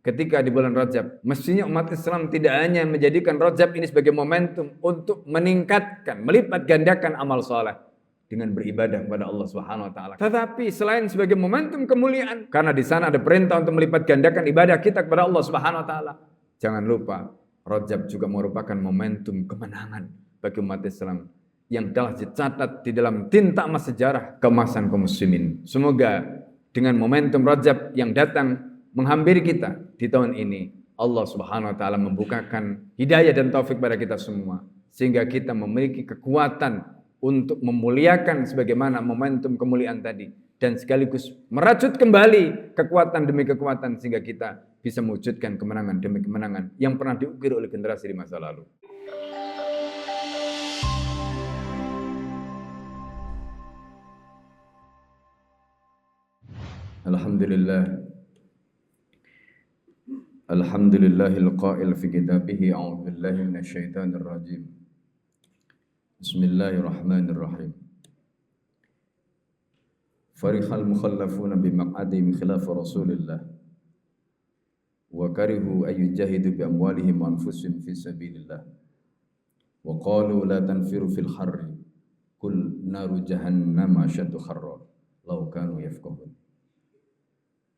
ketika di bulan Rajab. Mestinya umat Islam tidak hanya menjadikan Rajab ini sebagai momentum untuk meningkatkan, melipat gandakan amal soleh dengan beribadah kepada Allah Subhanahu wa taala. Tetapi selain sebagai momentum kemuliaan, karena di sana ada perintah untuk melipat gandakan ibadah kita kepada Allah Subhanahu wa taala. Jangan lupa, Rajab juga merupakan momentum kemenangan bagi umat Islam yang telah dicatat di dalam tinta emas sejarah keemasan kaum muslimin. Semoga dengan momentum Rajab yang datang menghampiri kita di tahun ini, Allah Subhanahu wa taala membukakan hidayah dan taufik pada kita semua sehingga kita memiliki kekuatan untuk memuliakan sebagaimana momentum kemuliaan tadi dan sekaligus merajut kembali kekuatan demi kekuatan sehingga kita bisa mewujudkan kemenangan demi kemenangan yang pernah diukir oleh generasi di masa lalu. Alhamdulillahil qail fi kitabih a'udzu billahi minasyaitonir rajim. Bismillahirrahmanirrahim. Farihal mukhallafuna bimaq'adihim khilaf Rasulillah wa karihu ay yujahidu bi amwalihim wa anfusihim fi sabilillah wa qalu la tanfiru fil harri kul naru jahannam ashaddu harra law kanu yafqahun.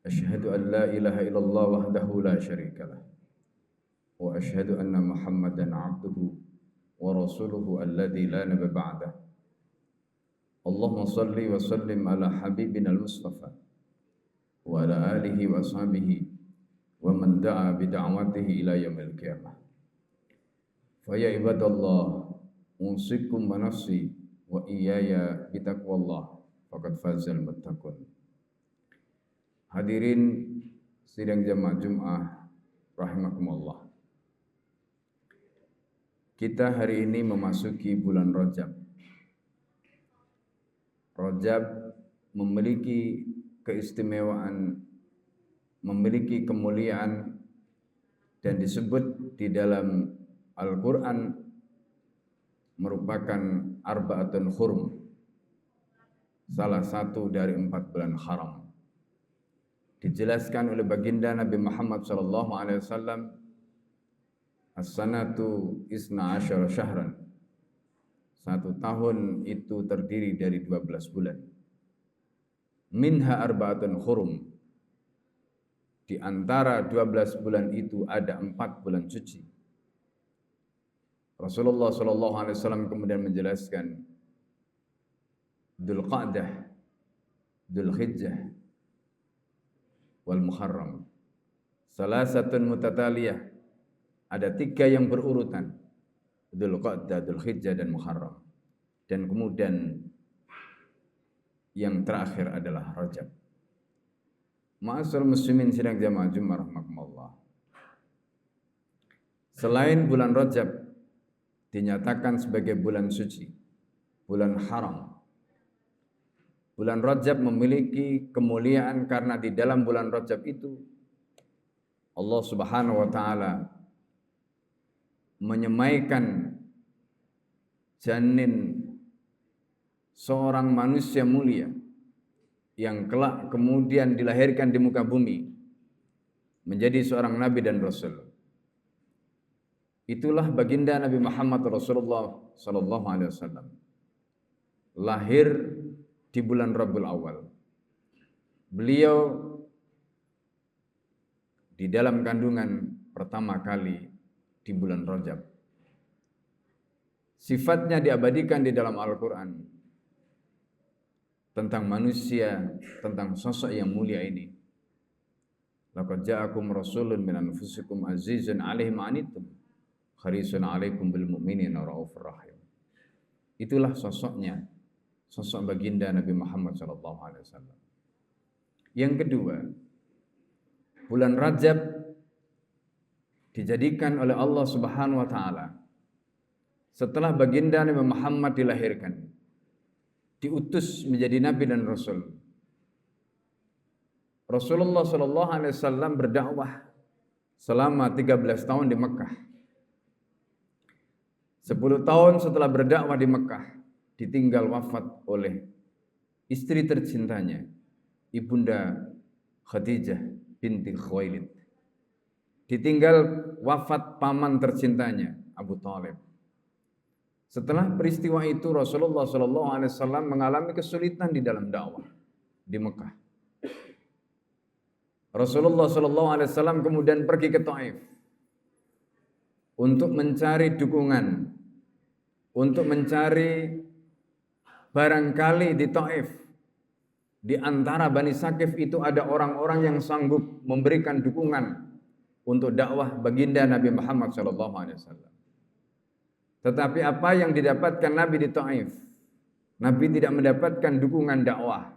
Asyhadu an la ilaha illallah wahdahu la syarika lah wa asyhadu anna Muhammadan abduhu wa rasuluhu alladzi la nabiyya ba'dah. Allahumma salli wa sallim ala habibina al-Mustafa wa ala alihi wa ashabihi wa man da'a bi da'watihi ila yaumil qiyamah. Fa ya ibadallah, usikum wa nafsi wa iyaya bi taqwallah faqad fazal muttaqun. Hadirin sidang jamaah Jumat rahimakumullah. Kita hari ini memasuki bulan Rajab. Rajab memiliki keistimewaan, memiliki kemuliaan dan disebut di dalam Al-Qur'an merupakan arba'atun hurum, salah satu dari 4 bulan haram. Dijelaskan oleh baginda Nabi Muhammad sallallahu alaihi wasallam, as-sanatu isna asyara syahran. 1 tahun itu terdiri dari 12 bulan. Minha arba'atun hurum. Di antara 12 bulan itu ada 4 bulan suci. Rasulullah sallallahu alaihi wasallam kemudian menjelaskan Dzulqa'dah, Dzulhijjah, wal Muharram. Salasatun mutataliyah. Ada 3 yang berurutan. Dzulqa'dah, Dzulhijjah dan Muharram. Dan kemudian yang terakhir adalah Rajab. Ma'asyiral muslimin sidang jamaah Jumat rahimakumullah. Selain bulan Rajab dinyatakan sebagai bulan suci, bulan haram. Bulan Rajab memiliki kemuliaan karena di dalam bulan Rajab itu Allah Subhanahu wa taala menyemaikan janin seorang manusia mulia yang kelak kemudian dilahirkan di muka bumi menjadi seorang nabi dan rasul. Itulah baginda Nabi Muhammad Rasulullah sallallahu alaihi wasallam. Lahir di bulan Rabiul Awal. Beliau di dalam kandungan pertama kali di bulan Rajab. Sifatnya diabadikan di dalam Al-Quran tentang manusia, tentang sosok yang mulia ini. Laqad ja'akum rasulun min anfusikum azizun 'alaihi ma 'anittum harisun 'alaikum bil mu'minina raufur rahim. Itulah sosoknya, sosok baginda Nabi Muhammad sallallahu alaihi wasallam. Yang kedua, bulan Rajab dijadikan oleh Allah Subhanahu wa taala setelah baginda Nabi Muhammad dilahirkan, diutus menjadi nabi dan rasul. Rasulullah sallallahu alaihi wasallam berdakwah selama 13 tahun di Mekah. 10 tahun setelah berdakwah di Mekah, ditinggal wafat oleh istri tercintanya, Ibunda Khadijah binti Khuwailid. ditinggal wafat paman tercintanya Abu Thalib. Setelah peristiwa itu Rasulullah SAW mengalami kesulitan di dalam dakwah di Mekah. Rasulullah SAW kemudian pergi ke Taif untuk mencari dukungan, untuk mencari barangkali di Taif di antara Bani Saqif itu ada orang-orang yang sanggup memberikan dukungan untuk dakwah baginda Nabi Muhammad SAW. Tetapi apa yang didapatkan Nabi di Taif? Nabi tidak mendapatkan dukungan dakwah.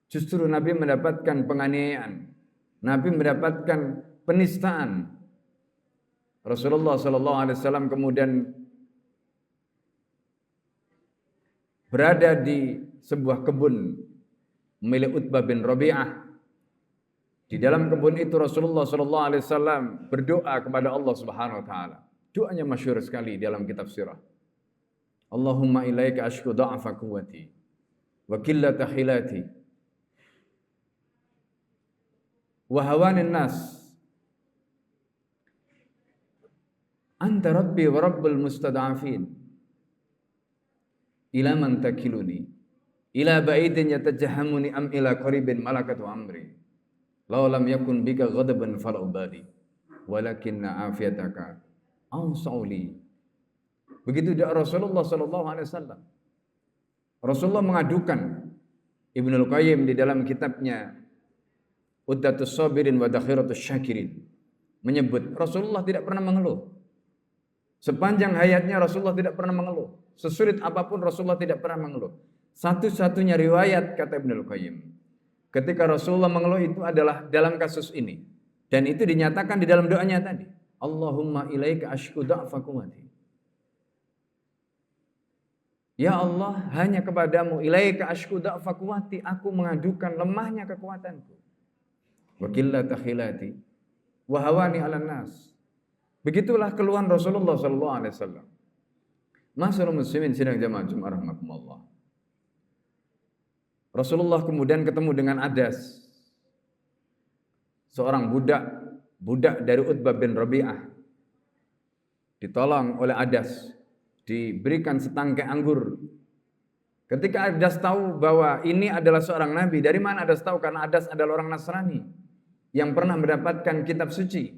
Justru Nabi mendapatkan penganiayaan. Nabi mendapatkan penistaan. Rasulullah SAW kemudian berada di sebuah kebun milik Utbah bin Rabi'ah. Di dalam kebun itu Rasulullah SAW berdoa kepada Allah Subhanahu Wa Taala. Doanya masyhur sekali dalam kitab sirah. Allahumma ilaika ashku da'afa quwwati wa qillata hilati wa hawanin nas. Anta rabbi wa rabbul mustad'afin. Ila man takiluni ila ba'idin yatajahamuni am ila qaribin malakatu amri. Law lam yakun bika ghadaban fala ubadi walakinna afiyataka Ansa'uli. Begitu doa Rasulullah SAW. Rasulullah mengadukan Ibnul Qayyim di dalam kitabnya Uddatus Sabirin wa Dakhiratus Syakirin menyebut Rasulullah tidak pernah mengeluh. Sepanjang hayatnya Rasulullah tidak pernah mengeluh. Sesulit apapun Rasulullah tidak pernah mengeluh. Satu-satunya riwayat kata Ibnul Qayyim ketika Rasulullah mengeluh itu adalah dalam kasus ini. Dan itu dinyatakan di dalam doanya tadi. Allahumma ilaika ashku da'fa quwwati. Ya Allah, hanya kepadamu ilaika ashku da'fa quwwati, aku mengadukan lemahnya kekuatanku. Wa qillata khilati wa hawani 'alan nas. Begitulah keluhan Rasulullah SAW. Masyarul muslimin sidang jamaah Jumat rahimakumullah. Rasulullah kemudian ketemu dengan Adas, seorang budak dari Utbah bin Rabi'ah. Ditolong oleh Adas, diberikan setangkai anggur. Ketika Adas tahu bahwa ini adalah seorang nabi, dari mana Adas tahu? Karena Adas adalah orang Nasrani yang pernah mendapatkan kitab suci.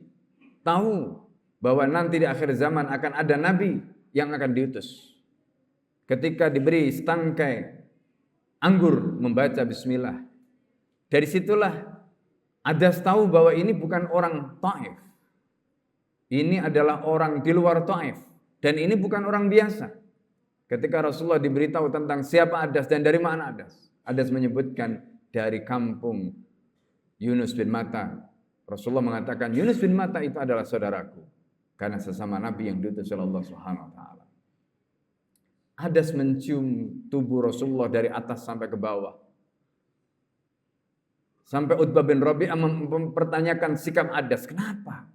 Tahu bahwa nanti di akhir zaman akan ada nabi yang akan diutus. Ketika diberi setangkai anggur, membaca bismillah. Dari situlah Adas tahu bahwa ini bukan orang Taif. Ini adalah orang di luar Taif. Dan ini bukan orang biasa. Ketika Rasulullah diberitahu tentang siapa Adas dan dari mana Adas. Adas menyebutkan dari kampung Yunus bin Matta. Rasulullah mengatakan Yunus bin Matta itu adalah saudaraku. Karena sesama Nabi yang diutus oleh Allah Subhanahu Wa Taala. Adas mencium tubuh Rasulullah dari atas sampai ke bawah. Sampai Utbah bin Rabi'ah mempertanyakan sikap Adas. Kenapa?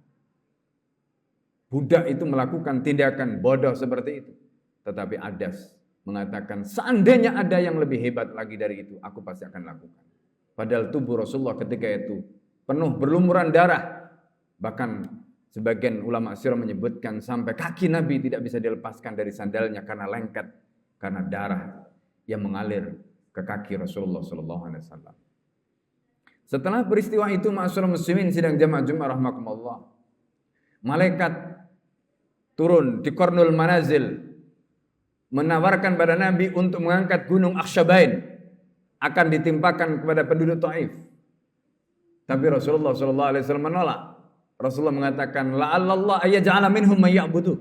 Budak itu melakukan tindakan bodoh seperti itu. Tetapi Adas mengatakan, seandainya ada yang lebih hebat lagi dari itu, aku pasti akan lakukan. Padahal tubuh Rasulullah ketika itu penuh berlumuran darah. Bahkan sebagian ulama sirah menyebutkan sampai kaki Nabi tidak bisa dilepaskan dari sandalnya karena lengket, karena darah yang mengalir ke kaki Rasulullah SAW. Setelah peristiwa itu, ma'asyiral muslimin sidang jamaah Jumat rahimakumullah, malaikat turun di Qarnul Manazil menawarkan pada Nabi untuk mengangkat gunung Akshabain akan ditimpakan kepada penduduk Taif. Tapi Rasulullah SAW menolak. Rasulullah mengatakan, la'allallah ayyaj'ala minhum may ya'budu.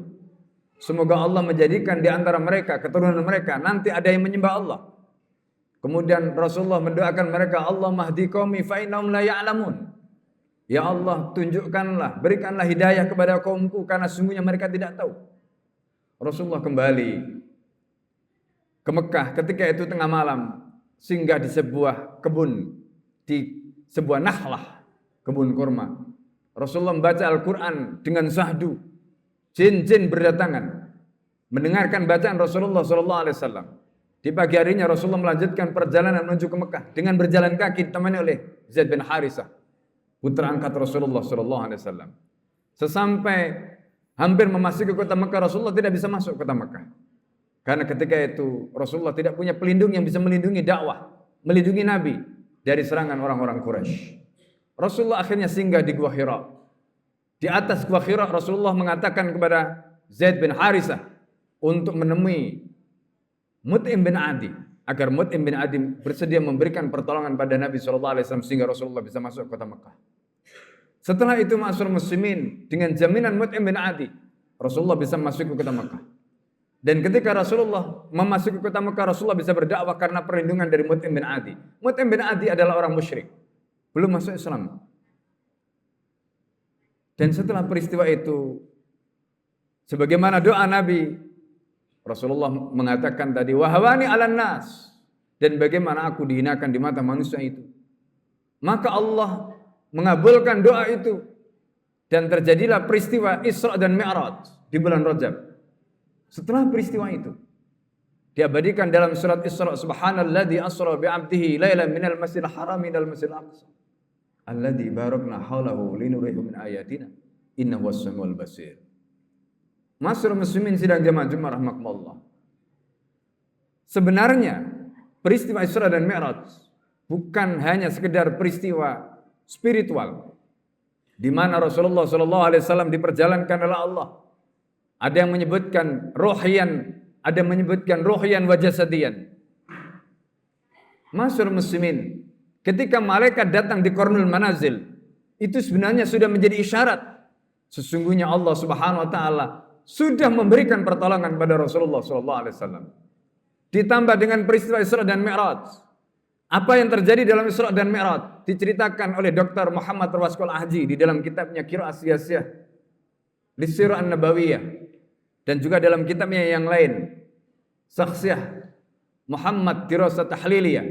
Semoga Allah menjadikan di antara mereka, keturunan mereka, nanti ada yang menyembah Allah. Kemudian Rasulullah mendoakan mereka, Allah mahdi qaumi fa innahum la ya'lamun. Ya Allah, tunjukkanlah, berikanlah hidayah kepada kaumku karena sesungguhnya mereka tidak tahu. Rasulullah kembali ke Mekah ketika itu tengah malam, singgah di sebuah kebun, di sebuah nakhlah, kebun kurma. Rasulullah membaca Al-Quran dengan sahdu. Jin-jin berdatangan mendengarkan bacaan Rasulullah SAW. Di pagi harinya Rasulullah melanjutkan perjalanan menuju ke Mekah dengan berjalan kaki ditemani oleh Zaid bin Harisah, putra angkat Rasulullah SAW. Sesampai hampir memasuki kota Mekah, Rasulullah tidak bisa masuk kota Mekah. Karena ketika itu Rasulullah tidak punya pelindung yang bisa melindungi dakwah, melindungi Nabi dari serangan orang-orang Quraisy. Rasulullah akhirnya singgah di Gua Hira. Di atas Gua Hira Rasulullah mengatakan kepada Zaid bin Harisah untuk menemui Mut'im bin Adi, agar Mut'im bin Adi bersedia memberikan pertolongan pada Nabi SAW sehingga Rasulullah bisa masuk kota Mekah. Setelah itu ma'asyiral muslimin, dengan jaminan Mut'im bin Adi, Rasulullah bisa masuk ke kota Mekah. Dan ketika Rasulullah memasuki kota Mekah, Rasulullah bisa berdakwah karena perlindungan dari Mut'im bin Adi. Mut'im bin Adi adalah orang musyrik, belum masuk Islam. Dan setelah peristiwa itu, sebagaimana doa Nabi, Rasulullah mengatakan tadi, wahawani 'alan nas, dan bagaimana aku dihinakan di mata manusia itu. Maka Allah mengabulkan doa itu dan terjadilah peristiwa Isra dan Mi'raj di bulan Rajab. Setelah peristiwa itu diabadikan dalam surat Isra, subhanalladzi asra bi 'abdihi lailan minal masjidil haram ilal masjidil aqsa alladzi barakna haulahu linurihu min ayatina innahu was-samiul basir. Ma'asyiral muslimin sidang jamaah Jumat rahimakumullah. Sebenarnya peristiwa Isra dan Mi'raj bukan hanya sekedar peristiwa spiritual di mana Rasulullah SAW diperjalankan oleh Allah. Ada yang menyebutkan rohyan, ada yang menyebutkan rohyan wa jasadiyan. Ma'asyiral muslimin, ketika malaikat datang di Qarnul Manazil, itu sebenarnya sudah menjadi isyarat sesungguhnya Allah Subhanahu wa taala sudah memberikan pertolongan pada Rasulullah SAW. Ditambah dengan peristiwa Isra dan Mi'raj. Apa yang terjadi dalam Isra dan Mi'raj diceritakan oleh Dr. Muhammad Rawaskol Ahji di dalam kitabnya Qiraah Siyasiyah Lisirah An-Nabawiyah, dan juga dalam kitabnya yang lain Sakhsiyah Muhammad Dirasah Tahliliyah.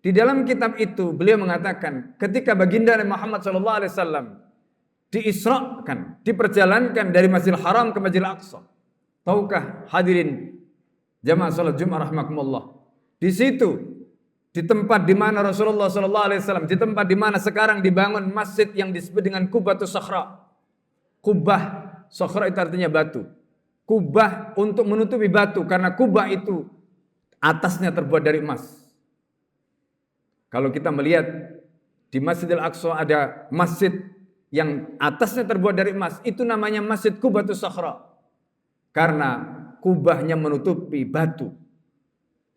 Di dalam kitab itu beliau mengatakan ketika baginda Nabi Muhammad SAW diisrakan, diperjalankan dari Masjidil Haram ke Masjidil Aqsa. Tahukah hadirin jamaah salat Jumat rahimakumullah, di situ di tempat di mana Rasulullah SAW, di tempat di mana sekarang dibangun masjid yang disebut dengan Qubatus Sakhra. Kubah, Sakhra itu artinya batu. Kubah untuk menutupi batu, karena kubah itu atasnya terbuat dari emas. Kalau kita melihat di Masjidil Aqsa ada masjid yang atasnya terbuat dari emas, itu namanya Masjid Qubatus Sakhra. Karena kubahnya menutupi batu.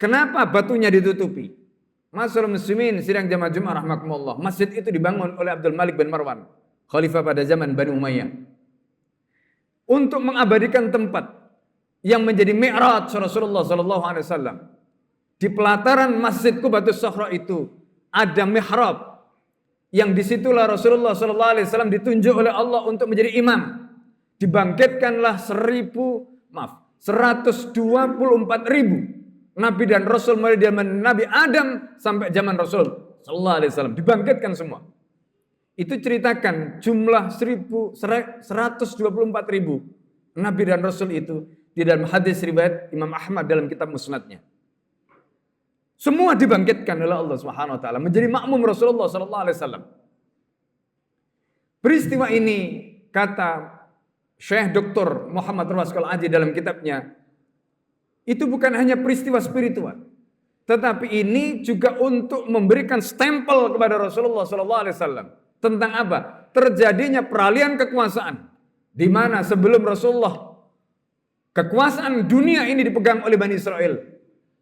Kenapa batunya ditutupi? Ma'asyiral muslimin sidang jamaah Jumat rahimakumullah. Masjid itu dibangun oleh Abdul Malik bin Marwan, khalifah pada zaman Bani Umayyah, untuk mengabadikan tempat yang menjadi mi'raj Rasulullah SAW. Di pelataran Masjid Qubatus Sakhra itu ada mihrab, yang disitulah Rasulullah SAW ditunjuk oleh Allah untuk menjadi imam. Dibangkitkanlah 124.000 Nabi dan Rasul mulai zaman Nabi Adam sampai zaman Rasul Sallallahu Alaihi Wasallam, dibangkitkan semua. Itu ceritakan jumlah 124.000 Nabi dan Rasul itu di dalam hadis riwayat Imam Ahmad dalam kitab Musnadnya. Semua dibangkitkan oleh Allah Subhanahu Wa Taala menjadi makmum Rasulullah Sallallahu Alaihi Wasallam. Peristiwa ini, kata Syekh Dr. Muhammad Rawaskol Aji dalam kitabnya, itu bukan hanya peristiwa spiritual, tetapi ini juga untuk memberikan stempel kepada Rasulullah SAW tentang apa? Terjadinya peralihan kekuasaan, di mana sebelum Rasulullah kekuasaan dunia ini dipegang oleh Bani Israel.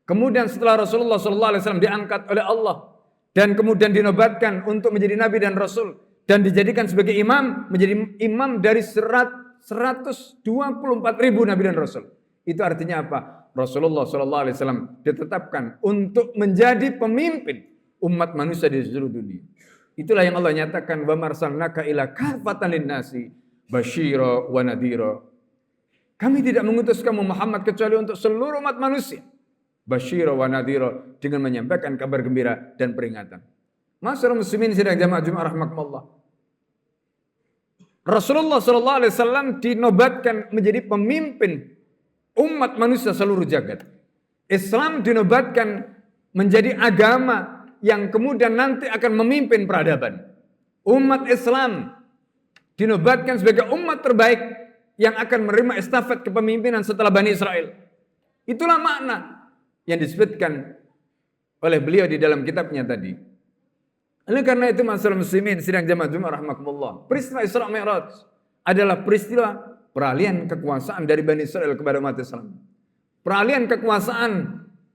Kemudian setelah Rasulullah SAW diangkat oleh Allah dan kemudian dinobatkan untuk menjadi Nabi dan Rasul dan dijadikan sebagai imam, menjadi imam dari 124.000 Nabi dan Rasul. Itu artinya apa? Rasulullah SAW ditetapkan untuk menjadi pemimpin umat manusia di seluruh dunia. Itulah yang Allah nyatakan, wa marsalnaka ila kafatan linnasi basyira wa nadhira. Kami tidak mengutus kamu Muhammad kecuali untuk seluruh umat manusia, basyira wa nadhira, dengan menyampaikan kabar gembira dan peringatan. Ma'asyiral muslimin sidang jamaah Jumat rahimakumullah. Rasulullah SAW dinobatkan menjadi pemimpin umat manusia seluruh jagat. Islam dinobatkan menjadi agama yang kemudian nanti akan memimpin peradaban. Umat Islam dinobatkan sebagai umat terbaik yang akan menerima estafet kepemimpinan setelah Bani Israel. Itulah makna yang disebutkan oleh beliau di dalam kitabnya tadi. Oleh karena itu masyarakat muslimin sidang jamaah Jumat rahimakumullah, peristiwa Isra Mi'raj adalah peristiwa peralihan kekuasaan dari Bani Israel kepada umat Islam. Peralihan kekuasaan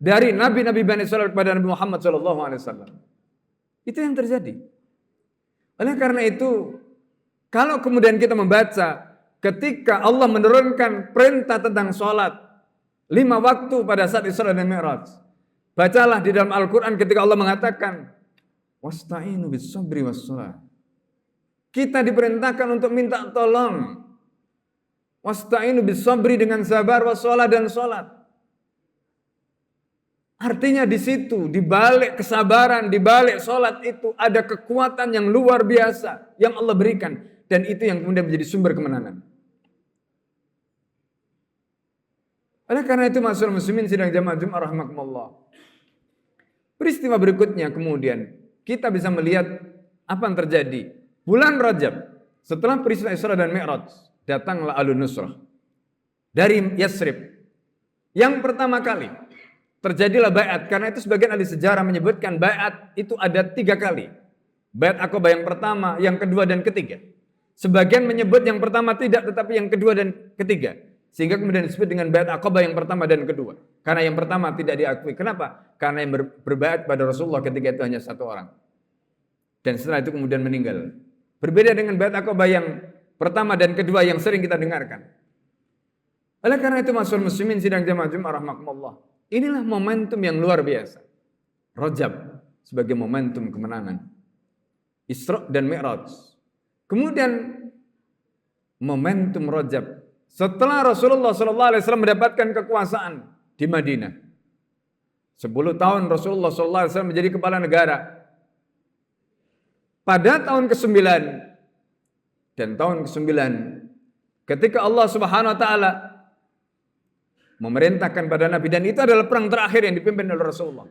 dari nabi-nabi Bani Israel kepada Nabi Muhammad SAW. Itu yang terjadi. Oleh karena itu, kalau kemudian kita membaca ketika Allah menurunkan perintah tentang sholat 5 waktu pada saat Isra dan Mi'raj, bacalah di dalam Al-Quran ketika Allah mengatakan wasta'inu bis sabri was shalah. Kita diperintahkan untuk minta tolong. Wasta'inu bis sabri dengan sabar was shalah dan sholat. Artinya di situ, di balik kesabaran, di balik sholat itu ada kekuatan yang luar biasa yang Allah berikan, dan itu yang kemudian menjadi sumber kemenangan. Oleh karena itu masyarakat muslimin sidang jamaah Jumat rahimakumullah, peristiwa berikutnya kemudian kita bisa melihat apa yang terjadi. Bulan Rajab setelah peristiwa Isra dan Mi'raj, datanglah Alun Nusrah dari Yasrib. Yang pertama kali terjadilah baiat, karena itu sebagian ahli sejarah menyebutkan baiat itu ada 3 kali. Baiat Aqabah yang pertama, yang kedua dan ketiga. Sebagian menyebut yang pertama tidak, tetapi yang kedua dan ketiga. Sehingga kemudian disebut dengan baiat Aqabah yang pertama dan kedua. Karena yang pertama tidak diakui. Kenapa? Karena yang berbaiat pada Rasulullah ketika itu hanya 1 orang. Dan setelah itu kemudian meninggal. Berbeda dengan baiat Aqabah yang pertama dan kedua yang sering kita dengarkan. Oleh karena itu masyarakat muslimin sidang jamaah Jumat rahimakumullah, inilah momentum yang luar biasa. Rajab sebagai momentum kemenangan. Isra dan Mi'raj. Kemudian momentum Rajab setelah Rasulullah SAW mendapatkan kekuasaan di Madinah. 10 tahun Rasulullah SAW menjadi kepala negara. Pada tahun ke-9 dan tahun ke-9 ketika Allah Subhanahu wa taala memerintahkan pada Nabi, dan itu adalah perang terakhir yang dipimpin oleh Rasulullah,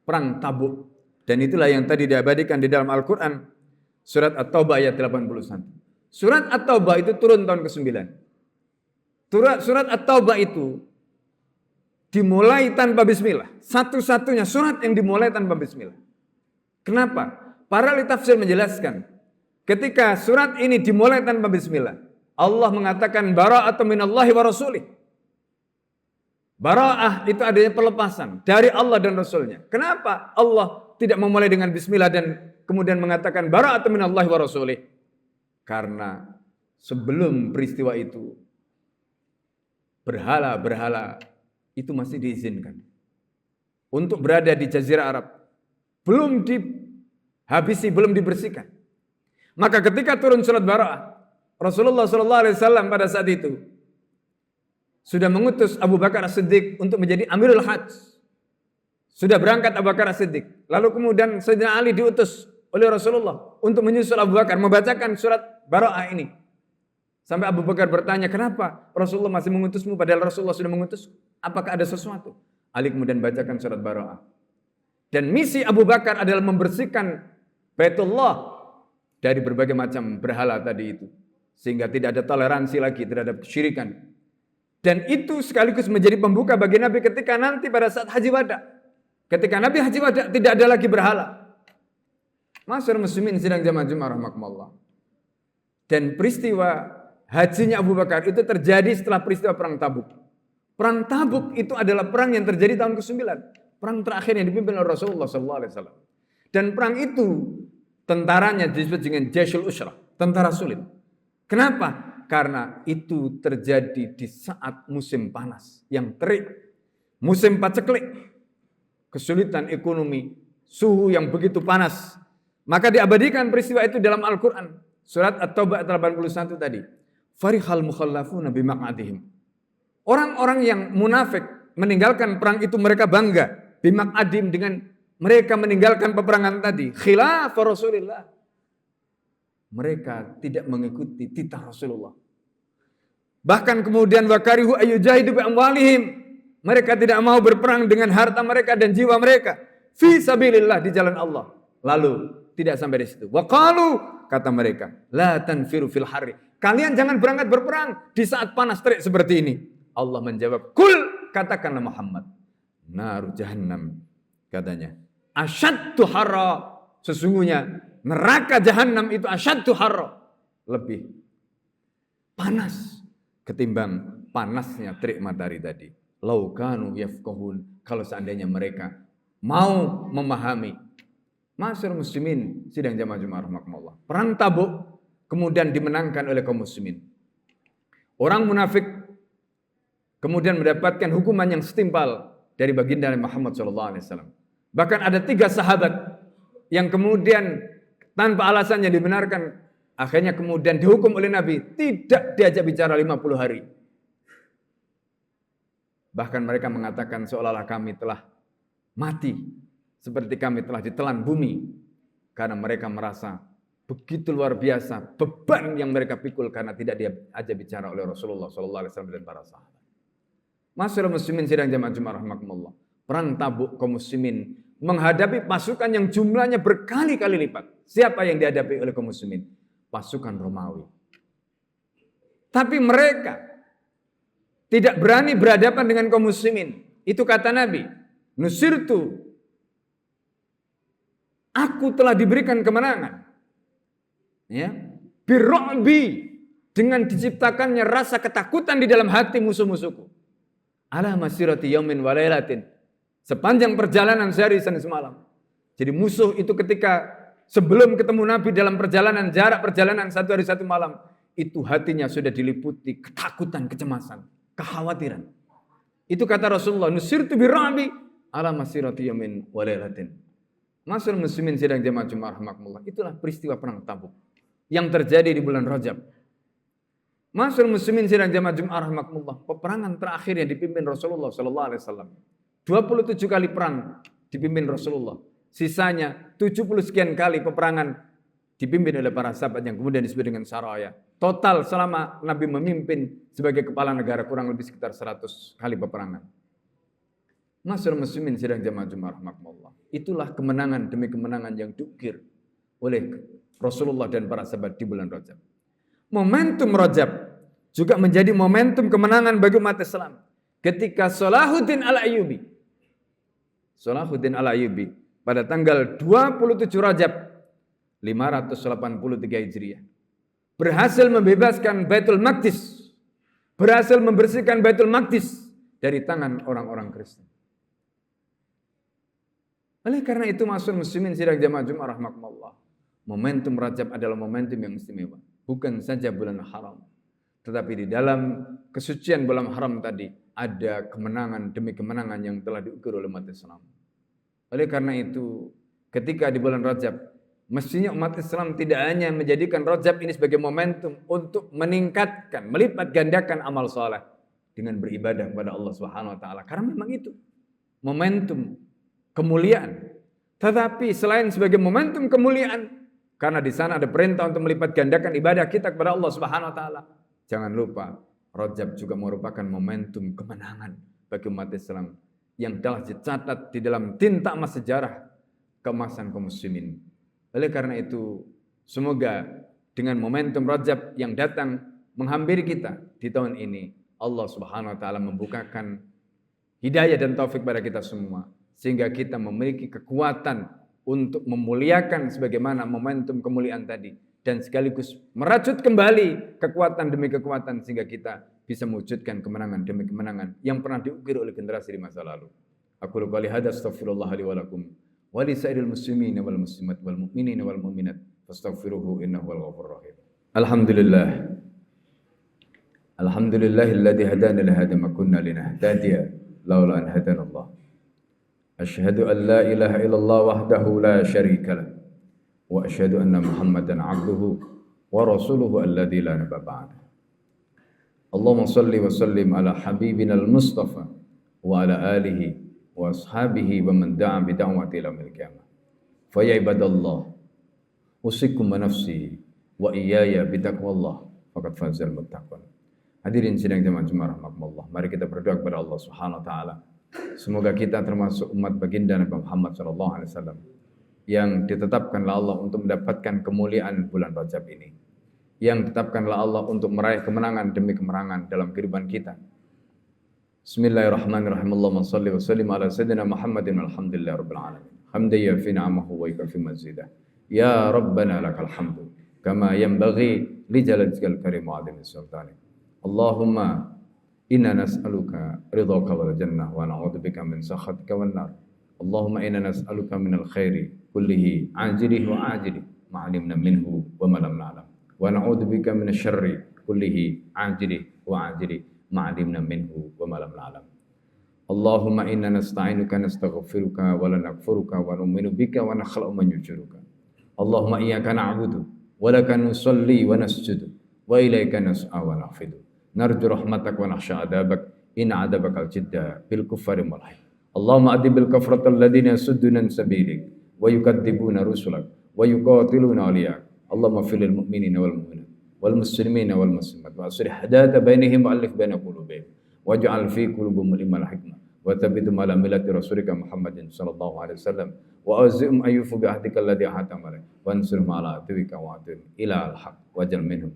perang Tabuk, dan itulah yang tadi diabadikan di dalam Al-Quran surat At-Taubah ayat 81. Surat At-Taubah itu turun tahun ke-9. Surat At-Taubah itu dimulai tanpa bismillah, satu-satunya surat yang dimulai tanpa bismillah. Kenapa? Para ahli tafsir menjelaskan ketika surat ini dimulai tanpa bismillah, Allah mengatakan bara'atun minallahi wa rasulih. Bara'ah itu adanya pelepasan dari Allah dan Rasulnya. Kenapa Allah tidak memulai dengan bismillah dan kemudian mengatakan bara'atun minallahi wa rasulih? Karena sebelum peristiwa itu berhala-berhala itu masih diizinkan untuk berada di Jazirah Arab. Belum dihabisi, belum dibersihkan. Maka ketika turun surat Bara'ah, Rasulullah SAW pada saat itu sudah mengutus Abu Bakar As-Siddiq untuk menjadi Amirul Hajj. Sudah berangkat Abu Bakar As-Siddiq. Lalu kemudian Sayyidina Ali diutus oleh Rasulullah untuk menyusul Abu Bakar, membacakan surat Bara'ah ini. Sampai Abu Bakar bertanya, kenapa Rasulullah masih mengutusmu padahal Rasulullah sudah mengutus? Apakah ada sesuatu? Ali kemudian bacakan surat Bara'ah. Dan misi Abu Bakar adalah membersihkan Baitullah dari berbagai macam berhala tadi itu. Sehingga tidak ada toleransi lagi terhadap kesyirikan. Dan itu sekaligus menjadi pembuka bagi Nabi ketika nanti pada saat Haji Wada. Ketika Nabi Haji Wada tidak ada lagi berhala. Masyarakat muslimin sidang jamaah Jumat rahimakumullah. Dan peristiwa hajinya Abu Bakar itu terjadi setelah peristiwa perang Tabuk. Perang Tabuk itu adalah perang yang terjadi tahun ke-9. Perang terakhir yang dipimpin oleh Rasulullah SAW. Dan perang itu tentaranya disebut dengan Jaisul Usrah, tentara sulit. Kenapa? Karena itu terjadi di saat musim panas yang terik, musim paceklik, kesulitan ekonomi, suhu yang begitu panas. Maka diabadikan peristiwa itu dalam Al-Quran. Surat At-Taubah 81 tadi. Farihal mukhallafuna bimaq'adihim. Orang-orang yang munafik meninggalkan perang itu mereka bangga. Bimaq'adihim, dengan mereka meninggalkan peperangan tadi. Khilaf Rasulullah. Mereka tidak mengikuti titah Rasulullah. Bahkan kemudian wakarihu ayyujahidu bi amwalihim. Mereka tidak mau berperang dengan harta mereka dan jiwa mereka fi sabilillah, di jalan Allah. Lalu tidak sampai di situ. Wa qalu kata mereka, la tanfiru fil harri. Kalian jangan berangkat berperang di saat panas terik seperti ini. Allah menjawab, kul, katakanlah Muhammad, naru jahannam, katanya, asyaddu harra, sesungguhnya neraka jahannam itu asyaddu harra, lebih panas ketimbang panasnya terik matahari tadi. Lau kanu yafqahun, kalau seandainya mereka mau memahami. Masyarakat muslimin sidang jamaah Jumat rahimakumullah. Perang Tabuk kemudian dimenangkan oleh kaum muslimin. Orang munafik kemudian mendapatkan hukuman yang setimpal dari baginda Muhammad SAW. Bahkan ada 3 sahabat yang kemudian tanpa alasan yang dibenarkan, akhirnya kemudian dihukum oleh Nabi, tidak diajak bicara 50 hari. Bahkan mereka mengatakan seolah-olah kami telah mati, seperti kami telah ditelan bumi, karena mereka merasa begitu luar biasa beban yang mereka pikul karena tidak diajak bicara oleh Rasulullah SAW dan para sahabat. Masyarakat muslimin sidang jamaah Jumat rahimakumullah. Perang Tabuk kaum muslimin menghadapi pasukan yang jumlahnya berkali-kali lipat. Siapa yang dihadapi oleh kaum muslimin? Pasukan Romawi. Tapi mereka tidak berani berhadapan dengan kaum muslimin. Itu kata Nabi, nusirtu, aku telah diberikan kemenangan. Ya, birro'bi, dengan diciptakannya rasa ketakutan di dalam hati musuh-musuhku. Ala masirati yaumin wa lailatin, sepanjang perjalanan sehari dan semalam. Jadi musuh itu ketika sebelum ketemu Nabi dalam perjalanan, jarak perjalanan 1 hari 1 malam, itu hatinya sudah diliputi ketakutan, kecemasan, kekhawatiran. Itu kata Rasulullah, nusirtu birrabi ala masirati yamin wa lailatin. Masyarakat muslimin sidang jamaah Jumat rahimakumullah. Itulah peristiwa perang Tabuk yang terjadi di bulan Rajab. Masyarakat muslimin sidang jamaah Jumat rahimakumullah. Peperangan terakhir yang dipimpin Rasulullah sallallahu alaihi wasallam. 27 kali perang dipimpin Rasulullah. Sisanya 70 sekian kali peperangan dipimpin oleh para sahabat yang kemudian disebut dengan Saraya. Total selama Nabi memimpin sebagai kepala negara kurang lebih sekitar 100 kali peperangan. Masyarakat muslimin sidang jamaah Jumat rahimakumullah. Itulah kemenangan demi kemenangan yang diukir oleh Rasulullah dan para sahabat di bulan Rajab. Momentum Rajab juga menjadi momentum kemenangan bagi umat Islam. Ketika Salahuddin Al-Ayyubi pada tanggal 27 Rajab 583 Hijriah berhasil membebaskan Baitul Maqdis, berhasil membersihkan Baitul Maqdis dari tangan orang-orang Kristen. Oleh karena itu masyarakat muslimin sidang jamaah Jumat rahimakumullah, momentum Rajab adalah momentum yang istimewa. Bukan saja bulan haram, tetapi di dalam kesucian bulan haram tadi ada kemenangan demi kemenangan yang telah diukur oleh umat Islam. Oleh karena itu, ketika di bulan Rajab, mestinya umat Islam tidak hanya menjadikan Rajab ini sebagai momentum untuk meningkatkan, melipat gandakan amal soleh dengan beribadah kepada Allah Subhanahu Wa Taala. Karena memang itu momentum kemuliaan. Tetapi selain sebagai momentum kemuliaan, karena di sana ada perintah untuk melipat gandakan ibadah kita kepada Allah Subhanahu Wa Taala, jangan lupa Rajab juga merupakan momentum kemenangan bagi umat Islam yang telah dicatat di dalam tinta emas sejarah keemasan kaum muslimin. Oleh karena itu, semoga dengan momentum Rajab yang datang menghampiri kita di tahun ini, Allah Subhanahu Wa Taala membukakan hidayah dan taufik pada kita semua, sehingga kita memiliki kekuatan untuk memuliakan sebagaimana momentum kemuliaan tadi, dan sekaligus merajut kembali kekuatan demi kekuatan sehingga kita bisa mewujudkan kemenangan demi kemenangan yang pernah diukir oleh generasi di masa lalu. Aku qouli hadza astaghfirullah li wa lakum wa li sa'iril muslimin wal muslimat wal mu'minin wal mu'minat fastaghfiruhu innahu wal ghafurur rahim. Alhamdulillah. Alhamdulillahilladzi hadana li hadza ma kunna linahtadiya laula an hadana Allah. Asyhadu an la ilaha illallah wahdahu la syarika lah. Wa asyhadu anna Muhammadan 'abduhu wa rasuluhu alladzi la nabiyya ba'dahu. Allahumma salli wa sallim ala habibina al-Mustafa wa ala alihi wa ashabihi wa man da'a bi da'wati ila yaumil qiyamah. Fa ya ibadallah, usikum wa nafsi wa iyaya bi taqwallah faqad fazal muttaqun. Hadirin sidang jamaah Jumat rahimakumullah, mari kita berdoa kepada Allah Subhanahu wa taala. Semoga kita termasuk umat baginda Nabi Muhammad sallallahu alaihi wasallam yang ditetapkanlah Allah untuk mendapatkan kemuliaan bulan Rajab ini, yang ditetapkanlah Allah untuk meraih kemenangan demi kemenangan dalam kehidupan kita. Bismillahirrahmanirrahim. Allahumma shalli wa sallim ala sayyidina Muhammadin walhamdulillahi rabbil alamin. Hamdan yafi ni'amahu wa yukafi mazidah. Ya Rabbana lakal hamdu kama yanbaghi li jalalikal karim wa 'azimi sultanik. Allahumma inna nas'aluka ridhaka wal jannah wa na'udzubika min sakhatika wan nar. Allahumma inna nas'aluka minal khairi kullihi ajilihi wa ajilihi ma 'alimna minhu wa ma lam na'lam. Wa na'udzubika minasy syarri kullihi ajilihi wa ajilihi ma 'alimna minhu wa ma lam na'lam. Allahumma inna nasta'inuka nastaghfiruka wa la nakfuruka wa nu'minu bika wa nakhla'u man yujiruka. Allahumma iyyaka na'budu wa laka nusalli wa nasjudu wa ilaika nas'a wa nafidu. Narju rahmatak wa nakhsha adabak inna adabakal jidda bil kuffari mulhid. Allahumma adibil kafratal ladina yasudduna an sabilik wa yukadzibuna rusulak wa yuqatiluna awliyak. Allahumma fil mu'minina wal mu'minat wal muslimina wal muslimat wa aslih hadata bainihim wa alif baina qulubihim waj'al fi qulubihim limal hikmah wa thabbithum ala millati rasulika Muhammadin sallallahu alaihi wasallam wa azim ayyufu bi ahdika alladhi hatama wa ansurhum ala atvika wa atim ila al-haq wajal minhum.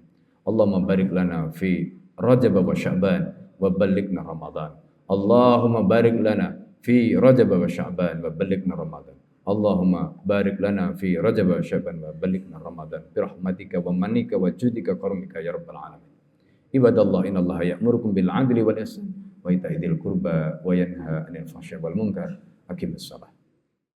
Allahumma barik lana fi Rajab wa Sya'ban wa ballighna Ramadan. Allahumma barik lana fi Rajab wa Sya'ban wa ballighna Ramadan. Allahumma barik lana fi Rajab wa Sya'ban wa ballighna Ramadan bi rahmatika wa manika wa judika karamika ya rabbal alamin. Ibadallah innallaha ya'murukum bil 'adli wal ihsan wa ita'i dzil qurba wa yanha 'anil fahsya'i wal munkar. Aqimus shalah.